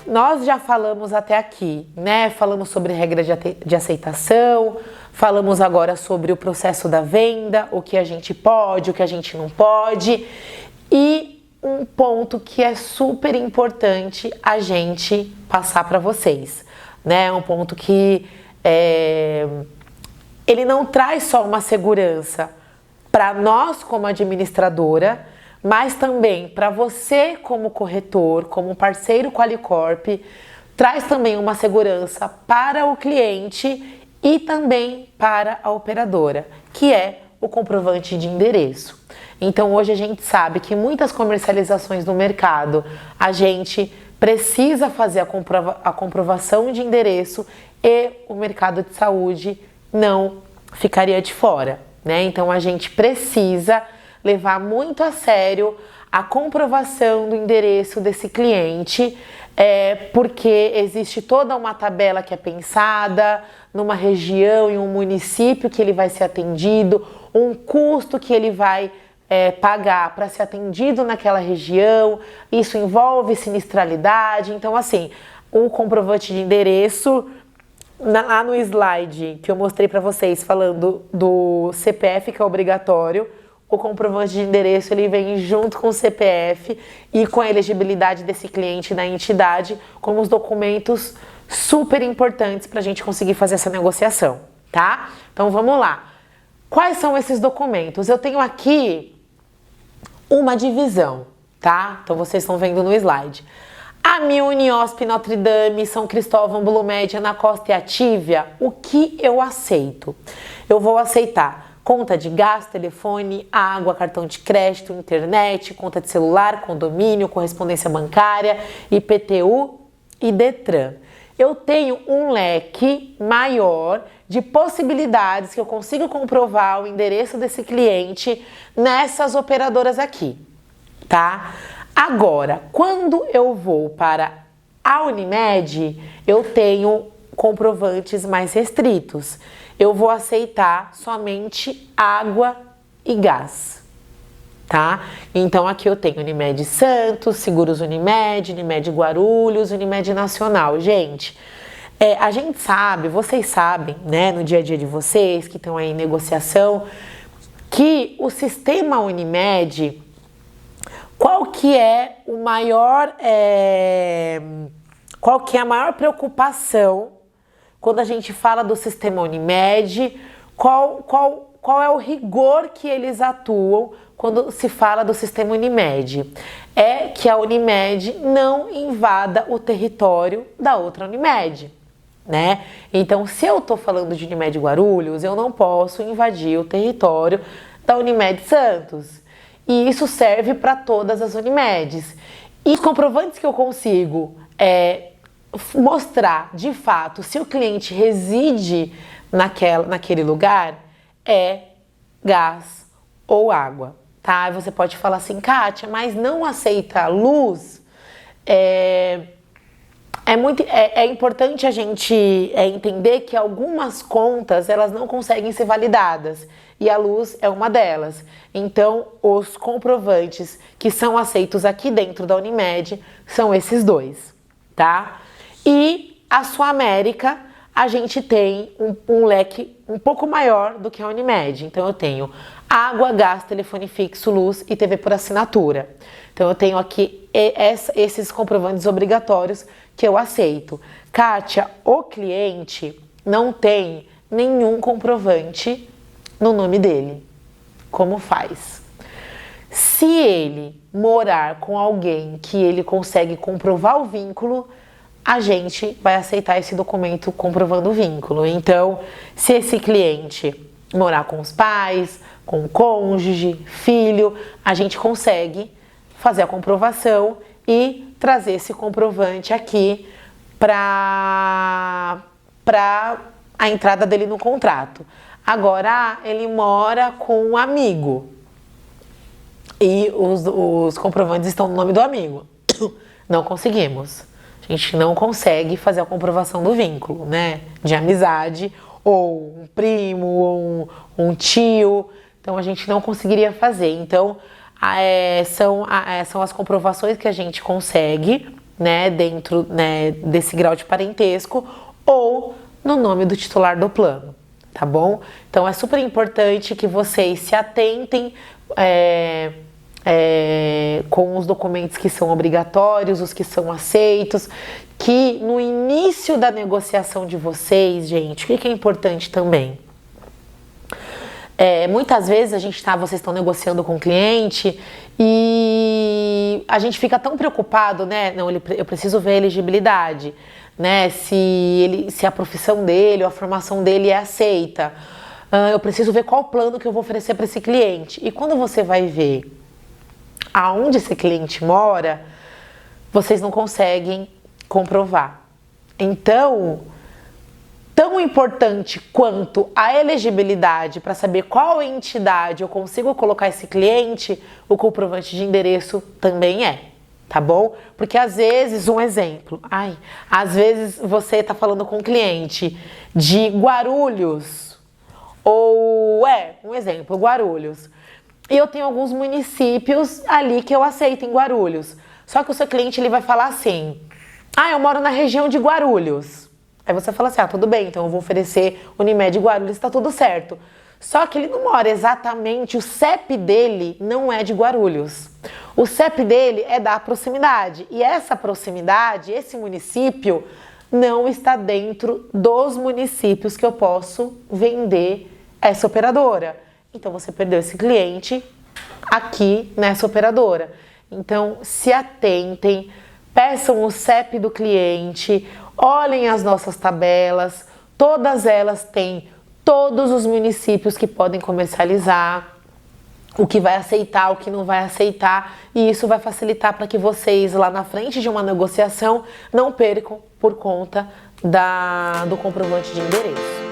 nós já falamos até aqui, né? Falamos sobre regra de aceitação, falamos agora sobre o processo da venda, o que a gente pode, o que a gente não pode. E um ponto que é super importante a gente passar para vocês, né? Um ponto que ele não traz só uma segurança para nós como administradora, mas também para você como corretor, como parceiro Qualicorp, traz também uma segurança para o cliente e também para a operadora, que é o comprovante de endereço. Então hoje a gente sabe que muitas comercializações no mercado, a gente precisa fazer a comprovação de endereço e o mercado de saúde não ficaria de fora, né? Então a gente precisa levar muito a sério a comprovação do endereço desse cliente, porque existe toda uma tabela que é pensada numa região, em um município que ele vai ser atendido, um custo que ele vai pagar para ser atendido naquela região, isso envolve sinistralidade. Então assim, o comprovante de endereço, lá no slide que eu mostrei para vocês falando do CPF que é obrigatório, o comprovante de endereço ele vem junto com o CPF e com a elegibilidade desse cliente da entidade como os documentos super importantes para a gente conseguir fazer essa negociação, tá? Então vamos lá. Quais são esses documentos? Eu tenho aqui uma divisão, tá? Então vocês estão vendo no slide. A Uniosp, Notre Dame, São Cristóvão, Blumed, Ana Costa e Atívia, o que eu aceito? Eu vou aceitar conta de gás, telefone, água, cartão de crédito, internet, conta de celular, condomínio, correspondência bancária, IPTU e Detran. Eu tenho um leque maior de possibilidades que eu consigo comprovar o endereço desse cliente nessas operadoras aqui, tá? Agora, quando eu vou para a Unimed, eu tenho comprovantes mais restritos. Eu vou aceitar somente água e gás, tá? Então aqui eu tenho Unimed Santos, Seguros Unimed, Unimed Guarulhos, Unimed Nacional. Gente, a gente sabe, vocês sabem, né, no dia a dia de vocês que estão aí em negociação, que o sistema Unimed, qual que é a maior preocupação quando a gente fala do sistema Unimed? Qual é o rigor que eles atuam quando se fala do sistema Unimed? É que a Unimed não invada o território da outra Unimed, né? Então, se eu tô falando de Unimed Guarulhos, eu não posso invadir o território da Unimed Santos. E isso serve para todas as Unimedes. E os comprovantes que eu consigo mostrar de fato se o cliente reside naquele lugar é gás ou água, tá? Você pode falar assim, Kátia, mas não aceita luz? É importante a gente entender que algumas contas elas não conseguem ser validadas e a luz é uma delas. Então, os comprovantes que são aceitos aqui dentro da Unimed são esses dois, tá? E a Suamérica, a gente tem um leque um pouco maior do que a Unimed. Então, eu tenho água, gás, telefone fixo, luz e TV por assinatura. Então, eu tenho aqui esses comprovantes obrigatórios que eu aceito. Kátia, o cliente não tem nenhum comprovante no nome dele. Como faz? Se ele morar com alguém que ele consegue comprovar o vínculo, a gente vai aceitar esse documento comprovando o vínculo. Então, se esse cliente morar com os pais, com o cônjuge, filho, a gente consegue fazer a comprovação e trazer esse comprovante aqui para a entrada dele no contrato. Agora, ele mora com um amigo e os comprovantes estão no nome do amigo. Não conseguimos. A gente não consegue fazer a comprovação do vínculo, né? De amizade, ou um primo, ou um tio. Então, a gente não conseguiria fazer. Então, são as comprovações que a gente consegue, né, dentro, né, desse grau de parentesco ou no nome do titular do plano, tá bom? Então é super importante que vocês se atentem com os documentos que são obrigatórios, os que são aceitos, que no início da negociação de vocês, gente, o que é importante também? Muitas vezes vocês estão negociando com o cliente e a gente fica tão preocupado, né? Não, eu preciso ver a elegibilidade, né? Se a profissão dele ou a formação dele é aceita. Eu preciso ver qual plano que eu vou oferecer para esse cliente. E quando você vai ver aonde esse cliente mora, vocês não conseguem comprovar. Então, tão importante quanto a elegibilidade para saber qual entidade eu consigo colocar esse cliente, o comprovante de endereço também é, tá bom? Porque às vezes, um exemplo, às vezes você tá falando com um cliente de Guarulhos, ou um exemplo, Guarulhos, e eu tenho alguns municípios ali que eu aceito em Guarulhos, só que o seu cliente ele vai falar assim, eu moro na região de Guarulhos. Aí você fala assim, tudo bem, então eu vou oferecer Unimed Guarulhos, tá tudo certo. Só que ele não mora exatamente, o CEP dele não é de Guarulhos. O CEP dele é da proximidade. E essa proximidade, esse município, não está dentro dos municípios que eu posso vender essa operadora. Então você perdeu esse cliente aqui nessa operadora. Então se atentem, peçam o CEP do cliente, olhem as nossas tabelas, todas elas têm todos os municípios que podem comercializar, o que vai aceitar, o que não vai aceitar, e isso vai facilitar para que vocês lá na frente de uma negociação não percam por conta do comprovante de endereço.